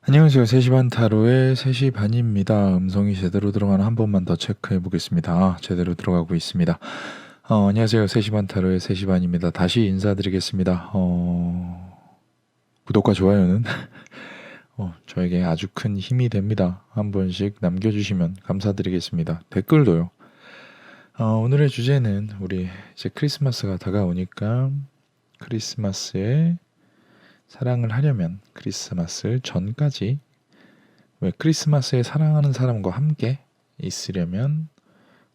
안녕하세요. 3시 반 타로의 3시 반입니다. 음성이 제대로 들어가나 한 번만 더 체크해 보겠습니다. 제대로 들어가고 있습니다. 안녕하세요. 3시 반 타로의 3시 반입니다. 다시 인사드리겠습니다. 구독과 좋아요는 저에게 아주 큰 힘이 됩니다. 한 번씩 남겨주시면 감사드리겠습니다. 댓글도요. 오늘의 주제는 우리 이제 크리스마스가 다가오니까 크리스마스에 사랑을 하려면 크리스마스 전까지 왜 크리스마스에 사랑하는 사람과 함께 있으려면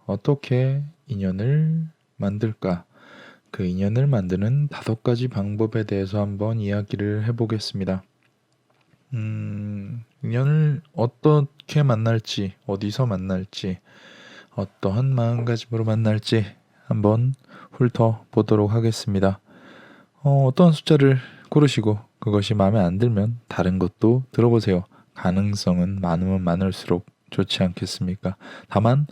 어떻게 인연을 만들까? 그 인연을 만드는 5가지 방법에 대해서 한번 이야기를 해보겠습니다. 인연을 어떻게 만날지, 어디서 만날지, 어떠한 마음가짐으로 만날지 한번 훑어보도록 하겠습니다. 어떤 숫자를 고르시고 그것이 마음에 안 들면 다른 것도 들어보세요. 가능성은 많으면 많을수록 좋지 않겠습니까? 다만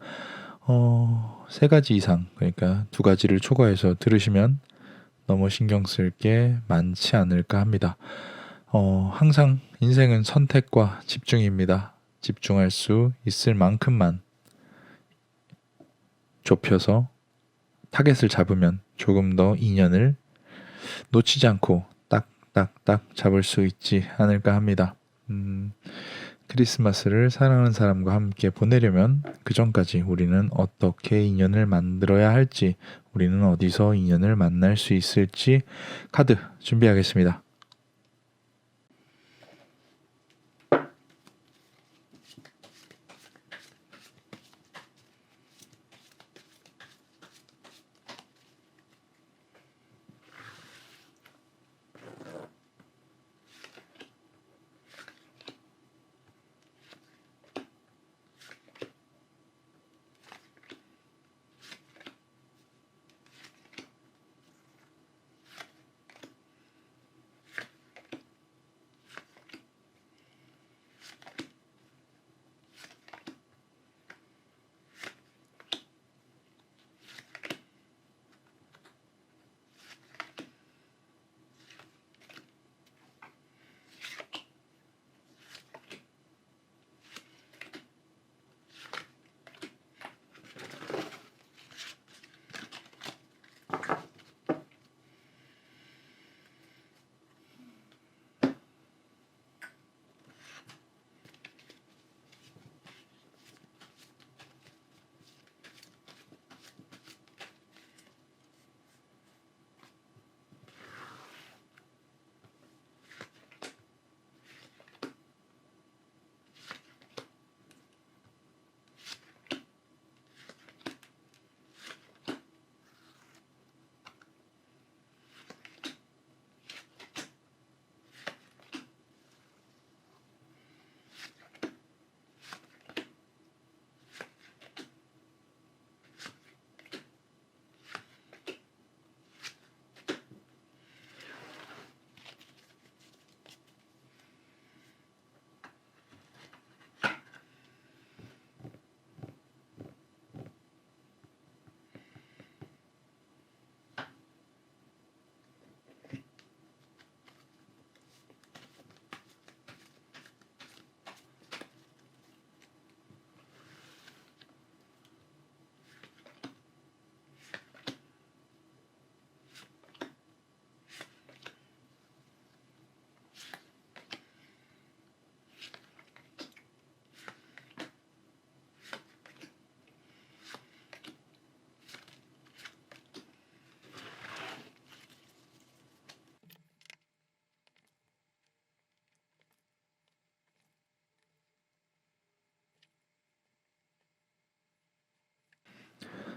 3가지 이상, 그러니까 2가지를 초과해서 들으시면 너무 신경 쓸 게 많지 않을까 합니다. 항상 인생은 선택과 집중입니다. 집중할 수 있을 만큼만 좁혀서 타겟을 잡으면 조금 더 인연을 놓치지 않고 딱딱딱 잡을 수 있지 않을까 합니다. 크리스마스를 사랑하는 사람과 함께 보내려면 그 전까지 우리는 어떻게 인연을 만들어야 할지, 우리는 어디서 인연을 만날 수 있을지 카드 준비하겠습니다.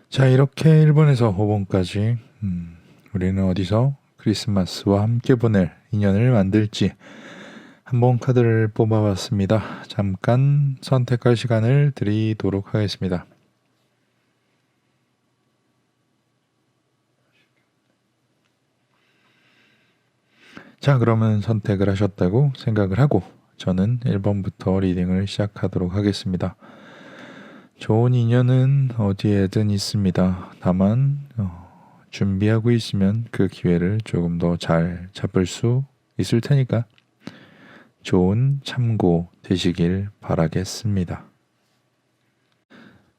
자, 이렇게 1번에서 5번까지 우리는 어디서 크리스마스와 함께 보낼 인연을 만들지 한번 카드를 뽑아봤습니다. 잠깐 선택할 시간을 드리도록 하겠습니다. 자, 그러면 선택을 하셨다고 생각을 하고 저는 1번부터 리딩을 시작하도록 하겠습니다. 좋은 인연은 어디에든 있습니다. 다만 준비하고 있으면 그 기회를 조금 더 잘 잡을 수 있을 테니까 좋은 참고 되시길 바라겠습니다.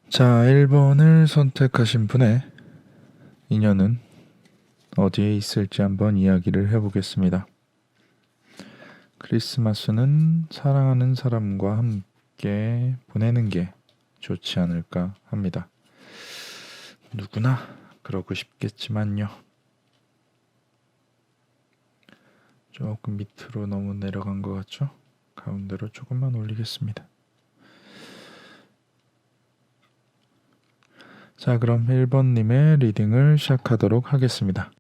자, 1번을 선택하신 분의 인연은 어디에 있을지 한번 이야기를 해보겠습니다. 크리스마스는 사랑하는 사람과 함께 보내는 게 좋지 않을까 합니다. 누구나 그러고 싶겠지만요. 조금 밑으로 너무 내려간 것 같죠? 가운데로 조금만 올리겠습니다. 자, 그럼 1번님의 리딩을 시작하도록 하겠습니다.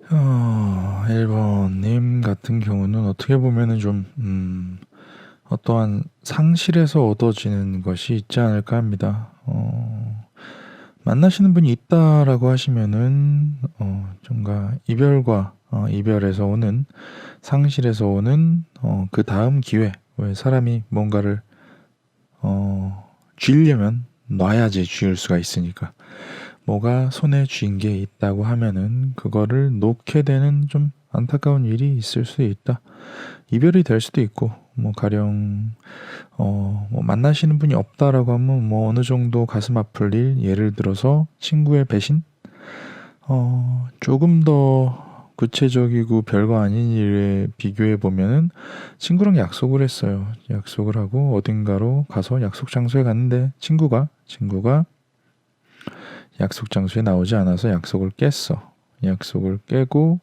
1번님 같은 경우는 어떻게 보면은 좀 어떠한 상실에서 얻어지는 것이 있지 않을까 합니다. 만나시는 분이 있다라고 하시면은 뭔가 이별에서 오는 상실에서 오는 그 다음 기회, 왜 사람이 뭔가를 쥐려면 놔야지 쥐을 수가 있으니까, 뭐가 손에 쥔 게 있다고 하면은 그거를 놓게 되는 좀 안타까운 일이 있을 수 있다. 이별이 될 수도 있고, 뭐 가령 뭐 만나시는 분이 없다라고 하면 뭐 어느 정도 가슴 아플 일, 예를 들어서 친구의 배신, 조금 더 구체적이고 별거 아닌 일에 비교해 보면은 친구랑 약속을 했어요. 약속을 하고 어딘가로 가서 약속 장소에 갔는데 친구가 약속 장소에 나오지 않아서 약속을 깼어. 약속을 깨고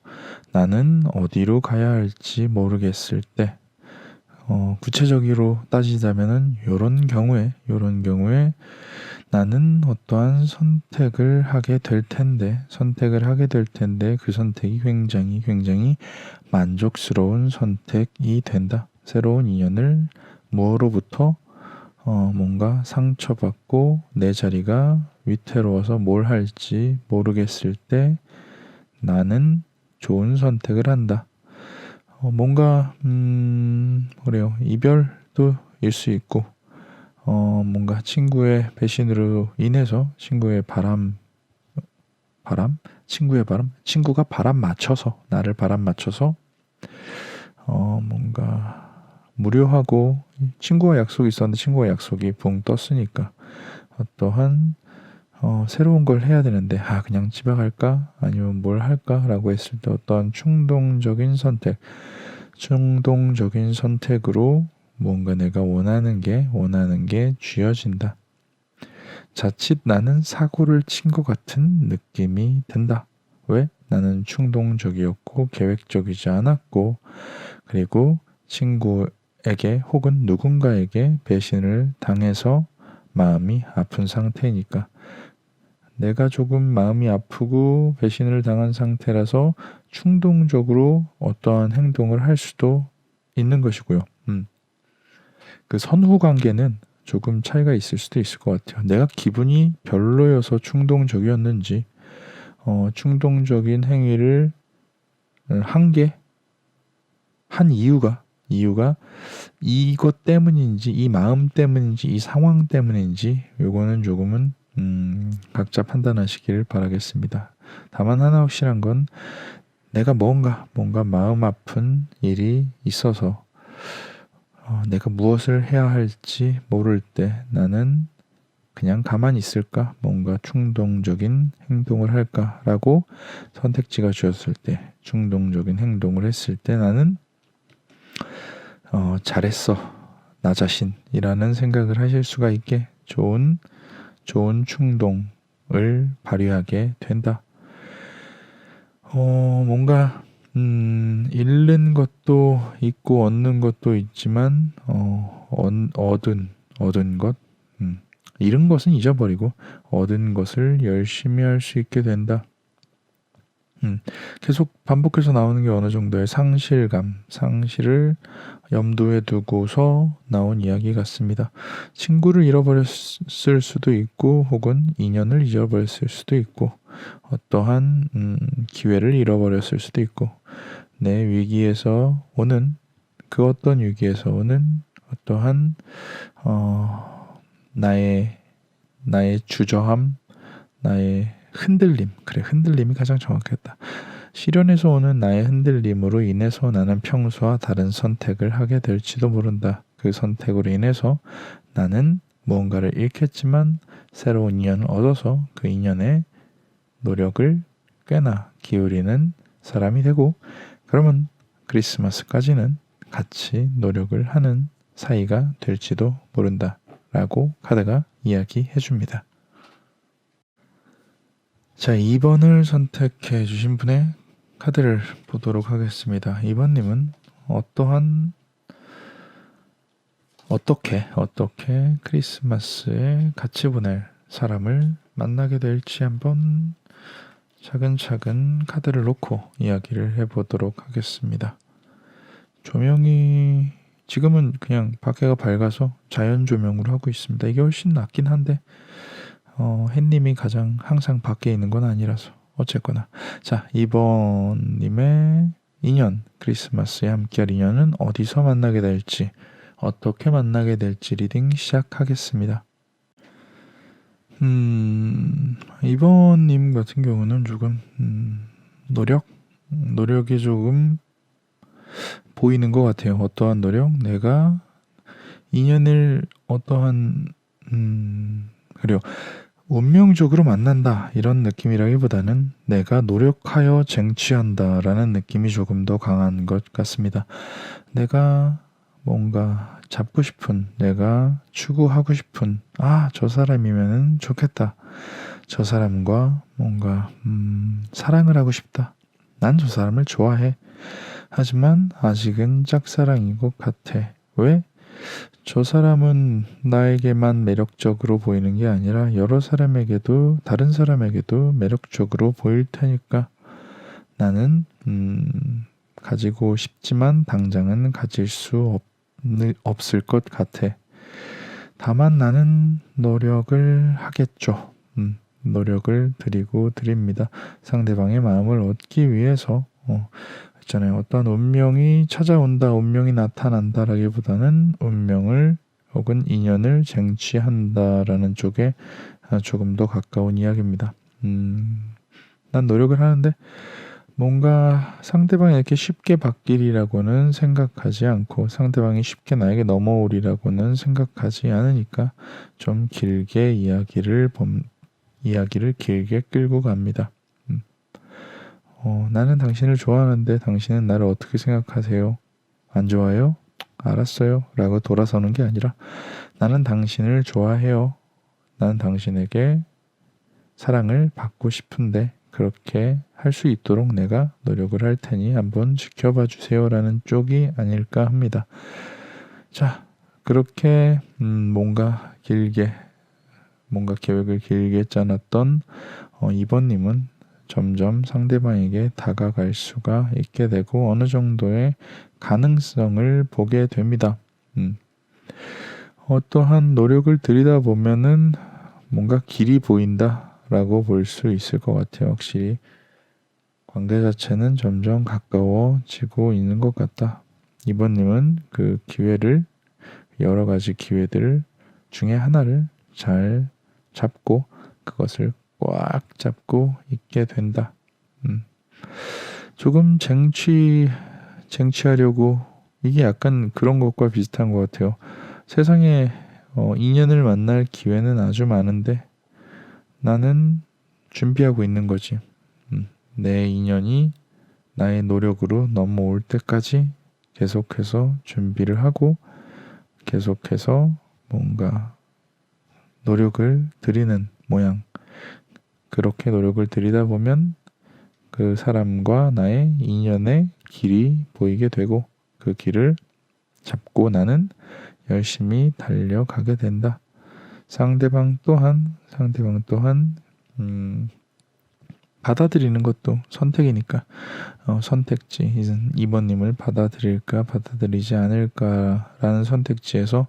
나는 어디로 가야 할지 모르겠을 때, 구체적으로 따지자면은 요런 경우에 나는 어떠한 선택을 하게 될 텐데 그 선택이 굉장히 만족스러운 선택이 된다. 새로운 인연을 무엇으로부터 뭔가 상처받고 내 자리가 위태로워서 뭘 할지 모르겠을 때 나는 좋은 선택을 한다. 뭔가 그래요. 이별도 일 수 있고, 뭔가 친구의 배신으로 인해서 친구가 나를 바람 맞춰서 뭔가 무료하고, 친구와 약속이 있었는데 친구와 약속이 붕 떴으니까 어떠한 새로운 걸 해야 되는데 그냥 집에 갈까? 아니면 뭘 할까? 라고 했을 때 어떤 충동적인 선택으로 뭔가 내가 원하는 게 쥐어진다. 자칫 나는 사고를 친 것 같은 느낌이 든다. 왜? 나는 충동적이었고 계획적이지 않았고, 그리고 친구에게 혹은 누군가에게 배신을 당해서 마음이 아픈 상태니까. 내가 조금 마음이 아프고 배신을 당한 상태라서 충동적으로 어떠한 행동을 할 수도 있는 것이고요. 그 선후 관계는 조금 차이가 있을 수도 있을 것 같아요. 내가 기분이 별로여서 충동적이었는지, 충동적인 행위를 한 이유가 이것 때문인지, 이 마음 때문인지, 이 상황 때문인지, 요거는 조금은 각자 판단하시길 바라겠습니다. 다만 하나 확실한 건, 내가 뭔가 마음 아픈 일이 있어서 내가 무엇을 해야 할지 모를 때 나는 그냥 가만히 있을까? 뭔가 충동적인 행동을 할까라고 선택지가 주었을 때, 충동적인 행동을 했을 때 나는 잘했어, 나 자신이라는 생각을 하실 수가 있게 좋은 충동을 발휘하게 된다. 뭔가 잃는 것도 있고 얻는 것도 있지만, 얻은 것, 잃은 것은 잊어버리고 얻은 것을 열심히 할 수 있게 된다. 계속 반복해서 나오는 게 어느 정도의 상실을 염두에 두고서 나온 이야기 같습니다. 친구를 잃어버렸을 수도 있고, 혹은 인연을 잃어버렸을 수도 있고, 어떠한 기회를 잃어버렸을 수도 있고, 내 위기에서 오는 그 어떤 위기에서 오는 어떠한 나의 주저함, 나의 흔들림이 가장 정확했다. 시련에서 오는 나의 흔들림으로 인해서 나는 평소와 다른 선택을 하게 될지도 모른다. 그 선택으로 인해서 나는 무언가를 잃겠지만 새로운 인연을 얻어서 그 인연에 노력을 꽤나 기울이는 사람이 되고, 그러면 크리스마스까지는 같이 노력을 하는 사이가 될지도 모른다 라고 카드가 이야기해 줍니다. 자, 2번을 선택해 주신 분의 카드를 보도록 하겠습니다. 2번님은 어떻게 크리스마스에 같이 보낼 사람을 만나게 될지 한번 차근차근 카드를 놓고 이야기를 해보도록 하겠습니다. 조명이 지금은 그냥 밖에가 밝아서 자연 조명으로 하고 있습니다. 이게 훨씬 낫긴 한데 햇님이 항상 밖에 있는 건 아니라서 어쨌거나. 자, 2번님의 인연, 크리스마스에 함께할 인연은 어디서 만나게 될지, 어떻게 만나게 될지 리딩 시작하겠습니다. 2번님 같은 경우는 조금 노력이 조금 보이는 것 같아요. 어떠한 노력? 내가 인연을 그리고 운명적으로 만난다 이런 느낌이라기보다는 내가 노력하여 쟁취한다라는 느낌이 조금 더 강한 것 같습니다. 내가 뭔가 잡고 싶은, 내가 추구하고 싶은, 저 사람이면은 좋겠다. 저 사람과 뭔가 사랑을 하고 싶다. 난 저 사람을 좋아해. 하지만 아직은 짝사랑인 것 같아. 왜? 저 사람은 나에게만 매력적으로 보이는 게 아니라 여러 사람에게도, 다른 사람에게도 매력적으로 보일 테니까 나는 가지고 싶지만 당장은 가질 수 없을 것 같아. 다만 나는 노력을 하겠죠. 노력을 드립니다. 상대방의 마음을 얻기 위해서 있잖아요. 어떤 운명이 찾아온다, 운명이 나타난다라기보다는 운명을 혹은 인연을 쟁취한다라는 쪽에 조금 더 가까운 이야기입니다. 난 노력을 하는데 뭔가 상대방이 이렇게 쉽게 바뀌리라고는 생각하지 않고, 상대방이 쉽게 나에게 넘어오리라고는 생각하지 않으니까 좀 길게 이야기를 길게 끌고 갑니다. 나는 당신을 좋아하는데 당신은 나를 어떻게 생각하세요? 안 좋아해요? 알았어요. 라고 돌아서는 게 아니라 나는 당신을 좋아해요. 나는 당신에게 사랑을 받고 싶은데 그렇게 할 수 있도록 내가 노력을 할 테니 한번 지켜봐 주세요 라는 쪽이 아닐까 합니다. 자, 그렇게 뭔가 계획을 길게 짜놨던 2번님은 점점 상대방에게 다가갈 수가 있게 되고 어느 정도의 가능성을 보게 됩니다. 어떠한 노력을 들이다 보면은 뭔가 길이 보인다라고 볼 수 있을 것 같아요. 확실히 관계 자체는 점점 가까워지고 있는 것 같다. 이번님은 그 여러 가지 기회들 중에 하나를 잘 잡고 그것을 꽉 잡고 있게 된다. 조금 쟁취하려고, 이게 약간 그런 것과 비슷한 것 같아요. 세상에 인연을 만날 기회는 아주 많은데 나는 준비하고 있는 거지. 내 인연이 나의 노력으로 넘어올 때까지 계속해서 준비를 하고 계속해서 뭔가 노력을 들이는 모양. 그렇게 노력을 들이다 보면 그 사람과 나의 인연의 길이 보이게 되고 그 길을 잡고 나는 열심히 달려가게 된다. 상대방 또한 받아들이는 것도 선택이니까 선택지, 2번님을 받아들일까 받아들이지 않을까라는 선택지에서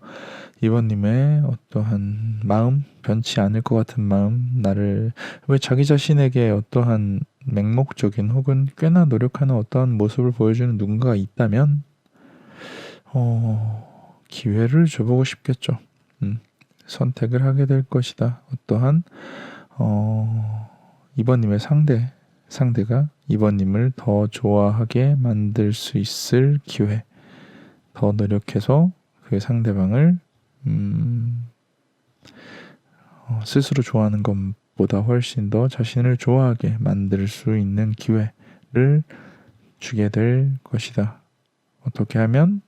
2번님의 어떠한 마음, 변치 않을 것 같은 마음, 왜 자기 자신에게 어떠한 맹목적인 혹은 꽤나 노력하는 어떠한 모습을 보여주는 누군가가 있다면 기회를 줘보고 싶겠죠. 선택을 하게 될 것이다. 어떠한 2번님의 상대, 상대가 2번님을 더 좋아하게 만들 수 있을 기회, 더 노력해서 그 상대방을 스스로 좋아하는 것보다 훨씬 더 자신을 좋아하게 만들 수 있는 기회를 주게 될 것이다. 어떻게 하면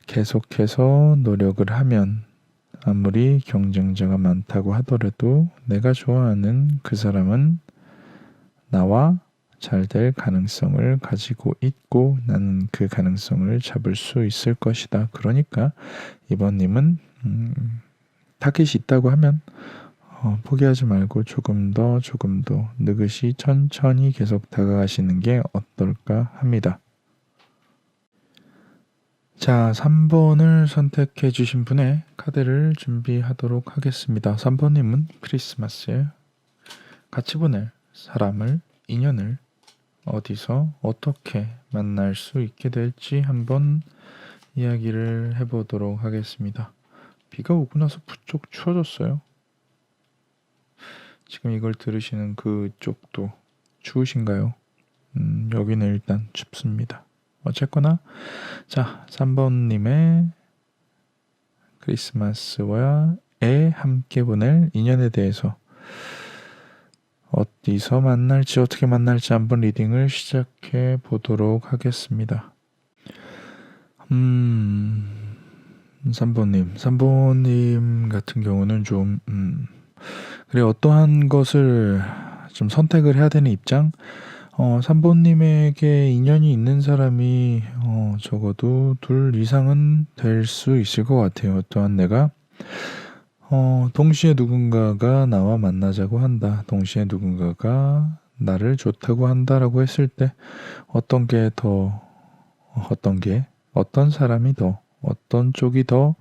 계속해서 노력을 하면 아무리 경쟁자가 많다고 하더라도 내가 좋아하는 그 사람은 나와 잘 될 가능성을 가지고 있고 나는 그 가능성을 잡을 수 있을 것이다. 그러니까 이번님은 타겟이 있다고 하면 포기하지 말고 조금 더 느긋이 천천히 계속 다가가시는 게 어떨까 합니다. 자, 3번을 선택해 주신 분의 카드를 준비하도록 하겠습니다. 3번님은 크리스마스에 같이 보낼 사람을, 인연을 어디서 어떻게 만날 수 있게 될지 한번 이야기를 해보도록 하겠습니다. 비가 오고 나서 부쩍 추워졌어요. 지금 이걸 들으시는 그쪽도 추우신가요? 여기는 일단 춥습니다. 어쨌거나 자, 3번님의 크리스마스와에 함께 보낼 인연에 대해서 어디서 만날지 어떻게 만날지 한번 리딩을 시작해 보도록 하겠습니다. 3번님 같은 경우는 좀 그래 어떠한 것을 좀 선택을 해야 되는 입장. 3번님에게 인연이 있는 사람이 적어도 둘 이상은 될 수 있을 것 같아요. 또한 내가 동시에 누군가가 나와 만나자고 한다. 동시에 누군가가 나를 좋다고 한다라고 했을 때 어떤 사람이 더, 어떤 쪽이 더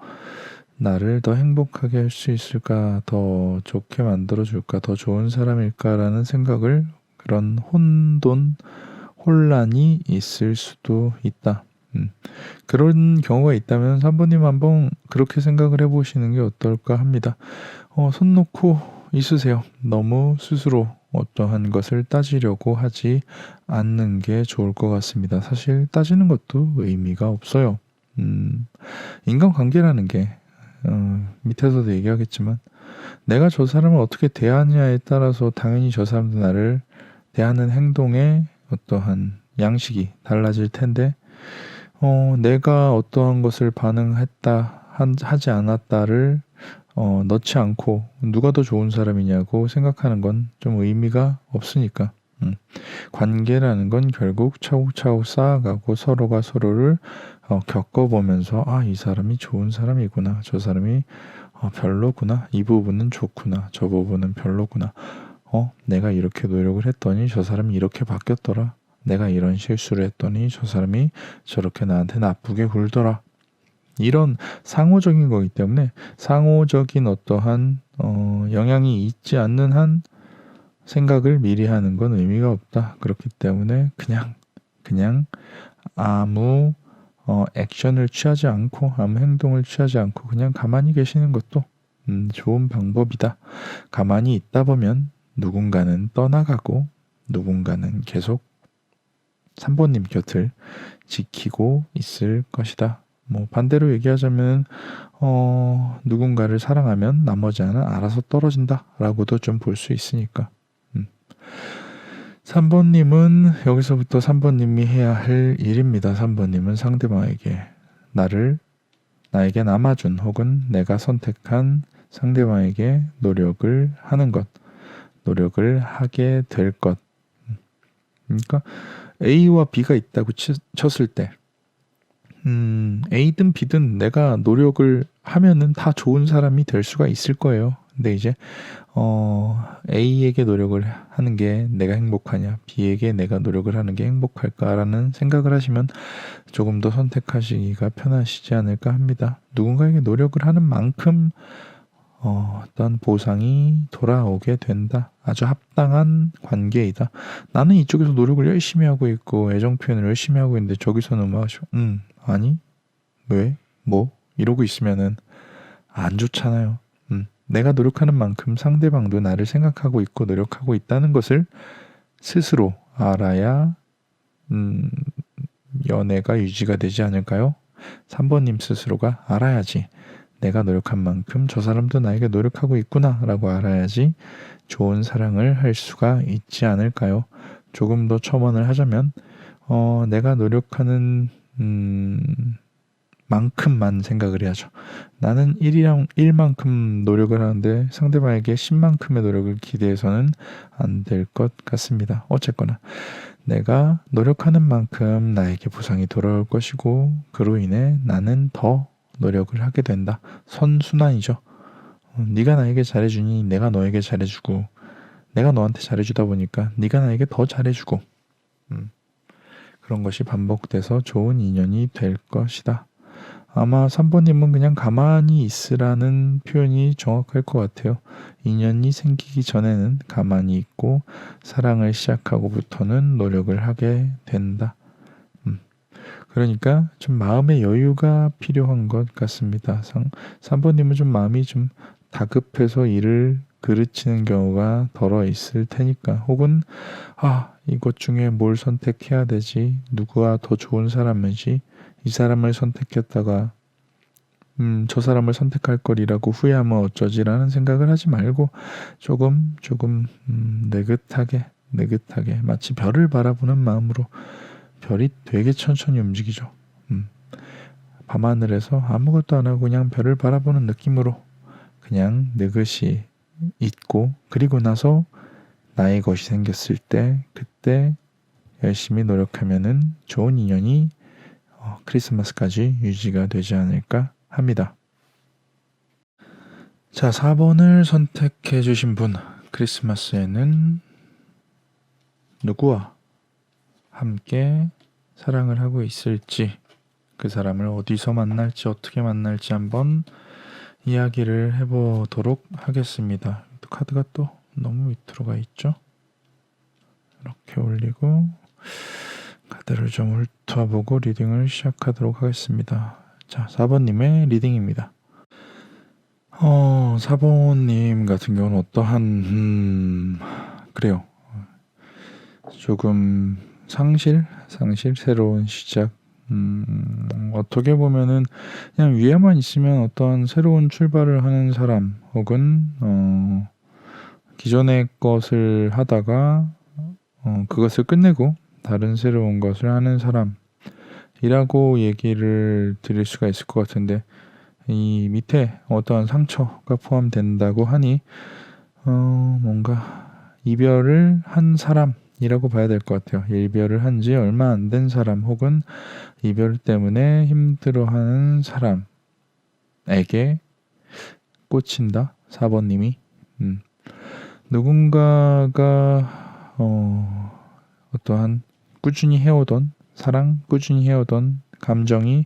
나를 더 행복하게 할 수 있을까, 더 좋게 만들어줄까, 더 좋은 사람일까라는 생각을 그런 혼란이 있을 수도 있다. 그런 경우가 있다면 3번님 한번 그렇게 생각을 해보시는 게 어떨까 합니다. 손 놓고 있으세요. 너무 스스로 어떠한 것을 따지려고 하지 않는 게 좋을 것 같습니다. 사실 따지는 것도 의미가 없어요. 인간관계라는 게 밑에서도 얘기하겠지만 내가 저 사람을 어떻게 대하느냐에 따라서 당연히 저 사람도 나를 대하는 행동에 어떠한 양식이 달라질 텐데 내가 어떠한 것을 하지 않았다를 넣지 않고 누가 더 좋은 사람이냐고 생각하는 건 좀 의미가 없으니까 관계라는 건 결국 차곡차곡 쌓아가고 서로가 서로를 겪어보면서 이 사람이 좋은 사람이구나, 저 사람이 별로구나, 이 부분은 좋구나, 저 부분은 별로구나, 내가 이렇게 노력을 했더니 저 사람이 이렇게 바뀌었더라, 내가 이런 실수를 했더니 저 사람이 저렇게 나한테 나쁘게 굴더라. 이런 상호적인 거기 때문에 상호적인 어떠한 영향이 있지 않는 한 생각을 미리 하는 건 의미가 없다. 그렇기 때문에 그냥 아무 액션을 취하지 않고 아무 행동을 취하지 않고 그냥 가만히 계시는 것도 좋은 방법이다. 가만히 있다 보면 누군가는 떠나가고 누군가는 계속 3번님 곁을 지키고 있을 것이다. 반대로 얘기하자면 누군가를 사랑하면 나머지 하나는 알아서 떨어진다 라고도 좀 볼 수 있으니까 3번님은 여기서부터 3번님이 해야 할 일입니다. 3번님은 상대방에게 나에게 남아준 혹은 내가 선택한 상대방에게 노력을 하는 것, 노력을 하게 될 것. 그러니까 A와 B가 있다고 쳤을 때 A든 B든 내가 노력을 하면은 다 좋은 사람이 될 수가 있을 거예요. 근데 이제 A에게 노력을 하는 게 내가 행복하냐, B에게 내가 노력을 하는 게 행복할까라는 생각을 하시면 조금 더 선택하시기가 편하시지 않을까 합니다. 누군가에게 노력을 하는 만큼 어떤 보상이 돌아오게 된다. 아주 합당한 관계이다. 나는 이쪽에서 노력을 열심히 하고 있고 애정 표현을 열심히 하고 있는데 저기서는 아니 왜? 이러고 있으면은 안 좋잖아요. 내가 노력하는 만큼 상대방도 나를 생각하고 있고 노력하고 있다는 것을 스스로 알아야 연애가 유지가 되지 않을까요? 3번님 스스로가 알아야지. 내가 노력한 만큼 저 사람도 나에게 노력하고 있구나 라고 알아야지 좋은 사랑을 할 수가 있지 않을까요? 조금 더 첨언을 하자면 내가 노력하는 만큼만 생각을 해야죠. 나는 1만큼 노력을 하는데 상대방에게 10만큼의 노력을 기대해서는 안 될 것 같습니다. 어쨌거나 내가 노력하는 만큼 나에게 보상이 돌아올 것이고 그로 인해 나는 더 노력을 하게 된다. 선순환이죠. 네가 나에게 잘해주니 내가 너에게 잘해주고 내가 너한테 잘해주다 보니까 네가 나에게 더 잘해주고 그런 것이 반복돼서 좋은 인연이 될 것이다. 아마 3번님은 그냥 가만히 있으라는 표현이 정확할 것 같아요. 인연이 생기기 전에는 가만히 있고 사랑을 시작하고부터는 노력을 하게 된다. 그러니까 좀 마음의 여유가 필요한 것 같습니다. 3번님은 좀 마음이 좀 다급해서 일을 그르치는 경우가 덜어 있을 테니까 혹은 이것 중에 뭘 선택해야 되지? 누구가 더 좋은 사람이지? 이 사람을 선택했다가 저 사람을 선택할 거리라고 후회하면 어쩌지라는 생각을 하지 말고 조금 느긋하게 마치 별을 바라보는 마음으로 별이 되게 천천히 움직이죠. 밤하늘에서 아무것도 안 하고 그냥 별을 바라보는 느낌으로 그냥 느긋이 있고 그리고 나서 나의 것이 생겼을 때 그때 열심히 노력하면은 좋은 인연이 크리스마스까지 유지가 되지 않을까 합니다. 자, 4번을 선택해 주신 분, 크리스마스에는 누구와 함께 사랑을 하고 있을지, 그 사람을 어디서 만날지, 어떻게 만날지 한번 이야기를 해보도록 하겠습니다. 카드가 또 너무 밑으로 가 있죠? 이렇게 올리고 카드를 좀 훑어보고 리딩을 시작하도록 하겠습니다. 자, 4번님의 리딩입니다. 4번님 같은 경우는 어떠한 그래요. 조금 상실, 새로운 시작. 어떻게 보면은 그냥 위에만 있으면 어떤 새로운 출발을 하는 사람 혹은 기존의 것을 하다가 그것을 끝내고 다른 새로운 것을 하는 사람이라고 얘기를 드릴 수가 있을 것 같은데 이 밑에 어떠한 상처가 포함된다고 하니 뭔가 이별을 한 사람이라고 봐야 될 것 같아요. 이별을 한 지 얼마 안 된 사람 혹은 이별 때문에 힘들어하는 사람에게 꽂힌다. 4번님이 누군가가 어떠한 꾸준히 해오던 사랑, 꾸준히 해오던 감정이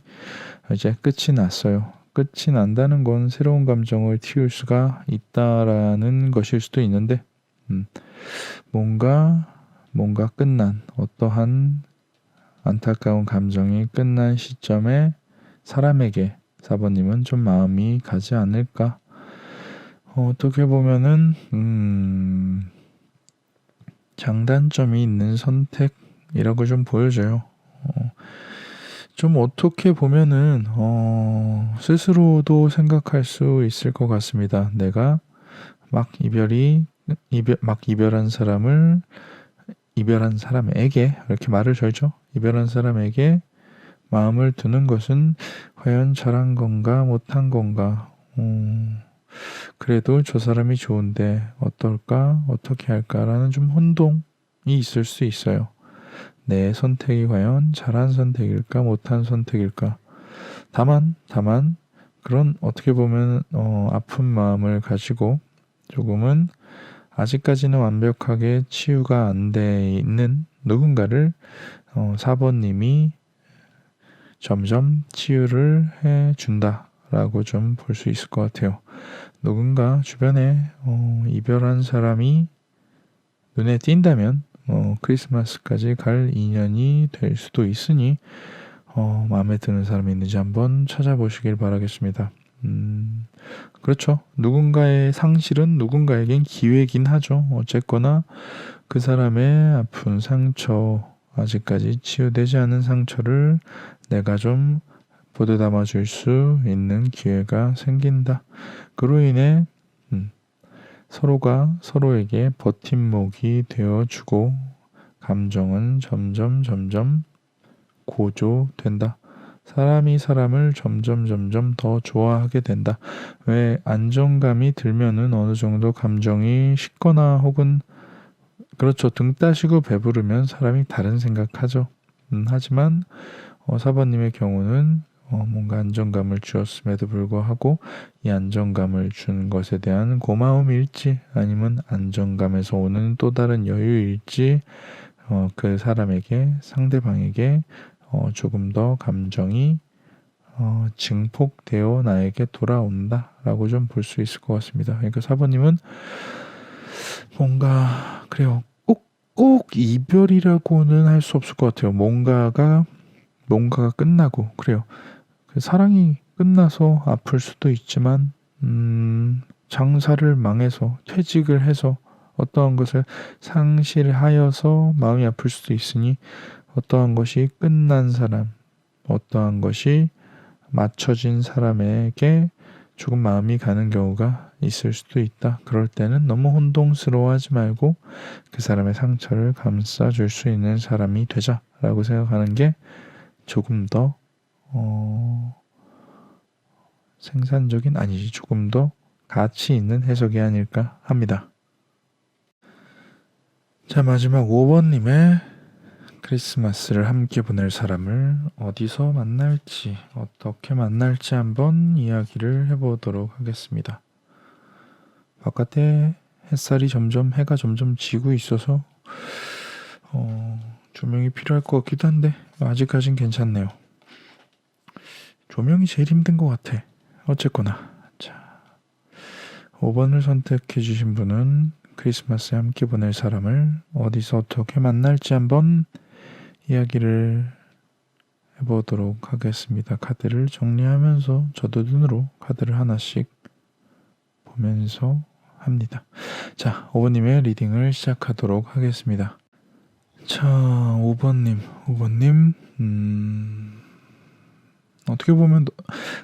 이제 끝이 났어요. 끝이 난다는 건 새로운 감정을 틔울 수가 있다라는 것일 수도 있는데 뭔가 끝난 어떠한 안타까운 감정이 끝난 시점에 사람에게 4번님은 좀 마음이 가지 않을까. 어떻게 보면은 장단점이 있는 선택이라고 좀 보여져요. 좀 어떻게 보면은 스스로도 생각할 수 있을 것 같습니다. 내가 막 이별한 사람에게 이렇게 말을 걸죠. 이별한 사람에게 마음을 두는 것은 과연 잘한 건가 못한 건가. 그래도 저 사람이 좋은데 어떨까 어떻게 할까라는 좀 혼동이 있을 수 있어요. 내 선택이 과연 잘한 선택일까 못한 선택일까. 다만 그런 어떻게 보면 아픈 마음을 가지고 조금은 아직까지는 완벽하게 치유가 안 돼 있는 누군가를 4번님이 점점 치유를 해준다라고 좀 볼 수 있을 것 같아요. 누군가 주변에 이별한 사람이 눈에 띈다면 크리스마스까지 갈 인연이 될 수도 있으니 마음에 드는 사람이 있는지 한번 찾아보시길 바라겠습니다. 그렇죠. 누군가의 상실은 누군가에겐 기회긴 하죠. 어쨌거나 그 사람의 아픈 상처, 아직까지 치유되지 않은 상처를 내가 좀 보듬어 줄 수 있는 기회가 생긴다. 그로 인해 서로가 서로에게 버팀목이 되어주고 감정은 점점 고조된다. 사람이 사람을 점점 더 좋아하게 된다. 왜 안정감이 들면은 어느 정도 감정이 식거나 혹은 그렇죠. 등 따시고 배부르면 사람이 다른 생각하죠. 하지만 4번님의 경우는 뭔가 안정감을 주었음에도 불구하고 이 안정감을 준 것에 대한 고마움일지 아니면 안정감에서 오는 또 다른 여유일지 그 사람에게 상대방에게 조금 더 감정이 증폭되어 나에게 돌아온다라고 좀 볼 수 있을 것 같습니다. 그러니까 4번님은 뭔가 그래요. 꼭 이별이라고는 할 수 없을 것 같아요. 뭔가가 끝나고 그래요. 그 사랑이 끝나서 아플 수도 있지만 장사를 망해서 퇴직을 해서 어떠한 것을 상실하여서 마음이 아플 수도 있으니 어떠한 것이 끝난 사람, 어떠한 것이 맞춰진 사람에게 조금 마음이 가는 경우가 있을 수도 있다. 그럴 때는 너무 혼동스러워하지 말고 그 사람의 상처를 감싸줄 수 있는 사람이 되자라고 생각하는 게 조금 더 생산적인 아니지 조금 더 가치 있는 해석이 아닐까 합니다. 자, 마지막 5번님의 크리스마스를 함께 보낼 사람을 어디서 만날지 어떻게 만날지 한번 이야기를 해보도록 하겠습니다. 바깥에 해가 점점 지고 있어서 조명이 필요할 것 같기도 한데 아직까진 괜찮네요. 조명이 제일 힘든 것 같아. 어쨌거나 자 5번을 선택해 주신 분은 크리스마스에 함께 보낼 사람을 어디서 어떻게 만날지 한번 이야기를 해보도록 하겠습니다. 카드를 정리하면서 저도 눈으로 카드를 하나씩 보면서 합니다. 자, 5번님의 리딩을 시작하도록 하겠습니다. 자, 5번님 어떻게 보면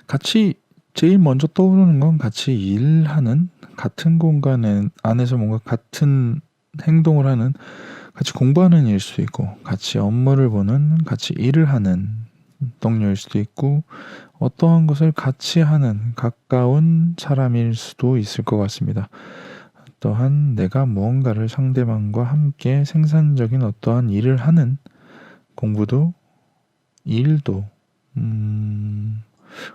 같이 제일 먼저 떠오르는 건 같이 일하는 같은 공간 안에서 뭔가 같은 행동을 하는 같이 공부하는 일 수도 있고 같이 업무를 보는 같이 일을 하는 동료일 수도 있고 어떠한 것을 같이 하는 가까운 사람일 수도 있을 것 같습니다. 또한 내가 무언가를 상대방과 함께 생산적인 어떠한 일을 하는 공부도 일도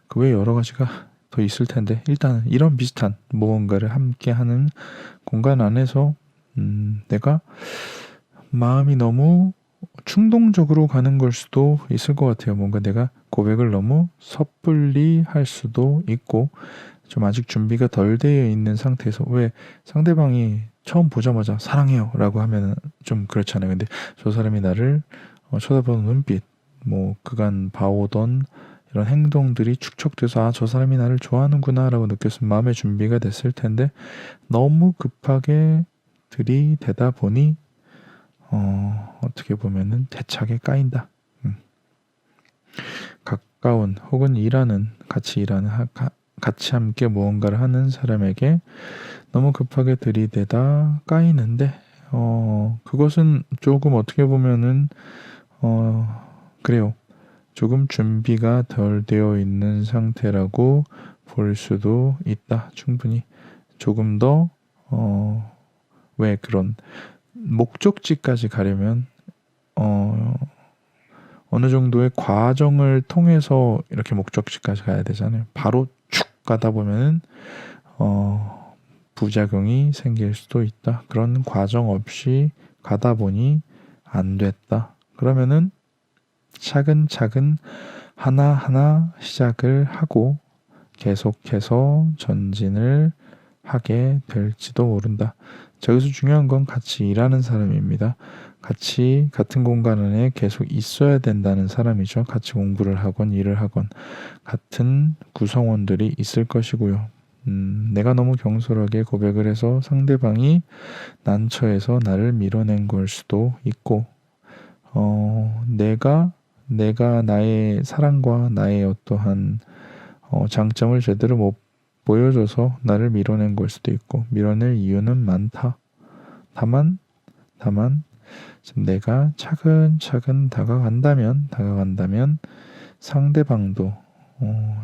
그 외에 여러 가지가 더 있을 텐데 일단 이런 비슷한 무언가를 함께 하는 공간 안에서 내가 마음이 너무 충동적으로 가는 걸 수도 있을 것 같아요. 뭔가 내가 고백을 너무 섣불리 할 수도 있고 좀 아직 준비가 덜 되어 있는 상태에서 왜 상대방이 처음 보자마자 사랑해요 라고 하면 좀 그렇잖아요. 근데 저 사람이 나를 쳐다보는 눈빛 뭐 그간 봐오던 이런 행동들이 축적돼서 저 사람이 나를 좋아하는구나 라고 느꼈으면 마음의 준비가 됐을 텐데 너무 급하게 들이대다 보니 어떻게 보면은 대차게 까인다. 가까운 혹은 같이 일하는 같이 함께 무언가를 하는 사람에게 너무 급하게 들이대다 까이는데 그것은 조금 어떻게 보면은 그래요. 조금 준비가 덜 되어 있는 상태라고 볼 수도 있다. 충분히 조금 더 왜 그런 목적지까지 가려면 어느 정도의 과정을 통해서 이렇게 목적지까지 가야 되잖아요. 바로 축 가다 보면은 부작용이 생길 수도 있다. 그런 과정 없이 가다 보니 안 됐다. 그러면은 차근차근 하나하나 시작을 하고 계속해서 전진을 하게 될지도 모른다. 자, 여기서 중요한 건 같이 일하는 사람입니다. 같이 같은 공간 안에 계속 있어야 된다는 사람이죠. 같이 공부를 하건 일을 하건 같은 구성원들이 있을 것이고요. 내가 너무 경솔하게 고백을 해서 상대방이 난처해서 나를 밀어낸 걸 수도 있고, 내가 나의 사랑과 나의 어떠한 장점을 제대로 못 보여줘서 나를 밀어낸 걸 수도 있고, 밀어낼 이유는 많다. 다만 내가 차근차근 다가간다면 상대방도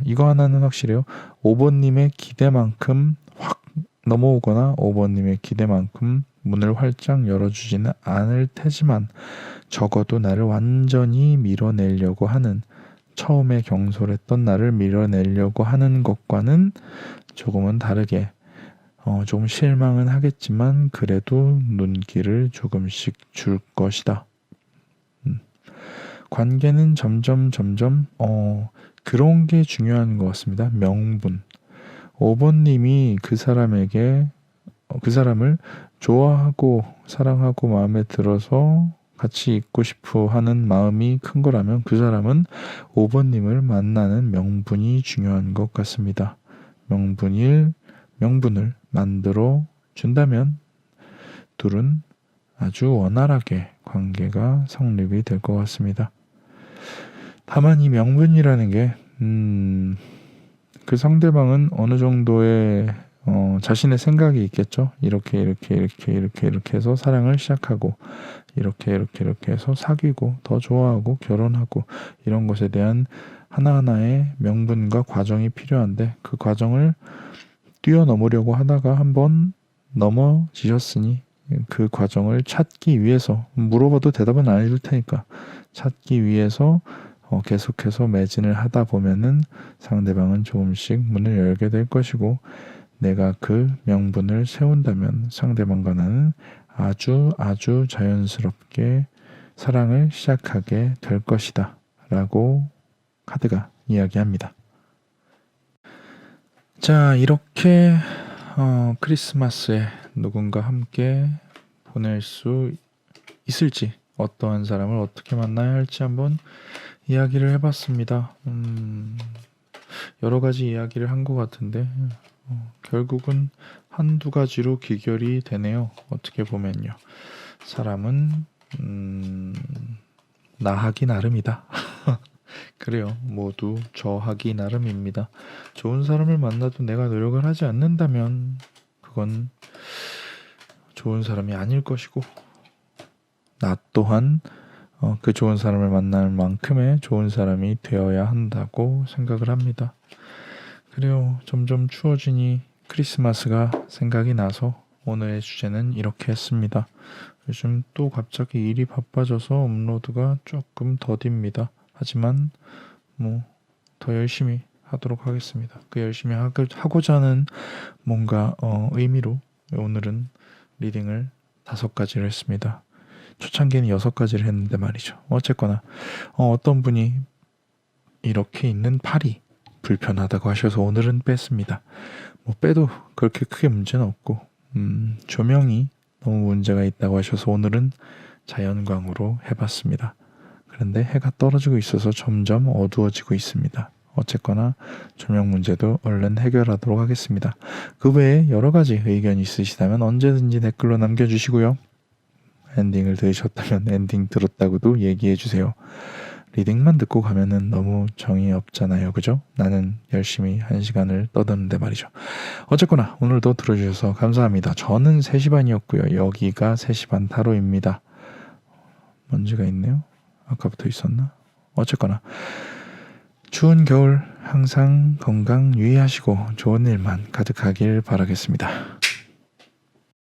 이거 하나는 확실해요. 5번님의 기대만큼 확 넘어오거나 5번님의 기대만큼 문을 활짝 열어주지는 않을 테지만, 적어도 나를 완전히 밀어내려고 하는, 처음에 경솔했던 나를 밀어내려고 하는 것과는 조금은 다르게 조금 실망은 하겠지만 그래도 눈길을 조금씩 줄 것이다. 관계는 점점 그런 게 중요한 것 같습니다. 명분. 5번님이 그 사람에게 그 사람을 좋아하고 사랑하고 마음에 들어서 같이 있고 싶어 하는 마음이 큰 거라면 그 사람은 5번님을 만나는 명분이 중요한 것 같습니다. 명분을 만들어 준다면 둘은 아주 원활하게 관계가 성립이 될 것 같습니다. 다만 이 명분이라는 게 그 상대방은 어느 정도의 자신의 생각이 있겠죠. 이렇게 해서 사랑을 시작하고 이렇게 해서 사귀고 더 좋아하고 결혼하고 이런 것에 대한 하나하나의 명분과 과정이 필요한데, 그 과정을 뛰어넘으려고 하다가 한번 넘어지셨으니 그 과정을 찾기 위해서, 물어봐도 대답은 안 해줄 테니까 찾기 위해서 계속해서 매진을 하다 보면은 상대방은 조금씩 문을 열게 될 것이고, 내가 그 명분을 세운다면 상대방과 나는 아주 자연스럽게 사랑을 시작하게 될 것이다 라고 카드가 이야기합니다. 자, 이렇게 크리스마스에 누군가 함께 보낼 수 있을지, 어떠한 사람을 어떻게 만나야 할지 한번 이야기를 해봤습니다. 여러 가지 이야기를 한 것 같은데 결국은 한두 가지로 귀결이 되네요. 어떻게 보면요. 사람은 나하기 나름이다. 그래요. 모두 저하기 나름입니다. 좋은 사람을 만나도 내가 노력을 하지 않는다면 그건 좋은 사람이 아닐 것이고, 나 또한 그 좋은 사람을 만날 만큼의 좋은 사람이 되어야 한다고 생각을 합니다. 그래요. 점점 추워지니 크리스마스가 생각이 나서 오늘의 주제는 이렇게 했습니다. 요즘 또 갑자기 일이 바빠져서 업로드가 조금 더딥니다. 하지만 더 열심히 하도록 하겠습니다. 그 열심히 하고자 하는 뭔가 의미로 오늘은 리딩을 5가지를 했습니다. 초창기에는 6가지를 했는데 말이죠. 어쨌거나 어떤 분이 이렇게 있는 팔이 불편하다고 하셔서 오늘은 뺐습니다. 빼도 그렇게 크게 문제는 없고, 조명이 너무 문제가 있다고 하셔서 오늘은 자연광으로 해봤습니다. 그런데 해가 떨어지고 있어서 점점 어두워지고 있습니다. 어쨌거나 조명 문제도 얼른 해결하도록 하겠습니다. 그 외에 여러 가지 의견이 있으시다면 언제든지 댓글로 남겨주시고요. 엔딩을 들으셨다면 엔딩 들었다고도 얘기해주세요. 리딩만 듣고 가면은 너무 정이 없잖아요. 그죠? 나는 열심히 1시간을 떠드는데 말이죠. 어쨌거나 오늘도 들어주셔서 감사합니다. 저는 3시 반이었고요. 여기가 3시 반 타로입니다. 먼지가 있네요. 아까부터 있었나? 어쨌거나 추운 겨울 항상 건강 유의하시고 좋은 일만 가득하길 바라겠습니다.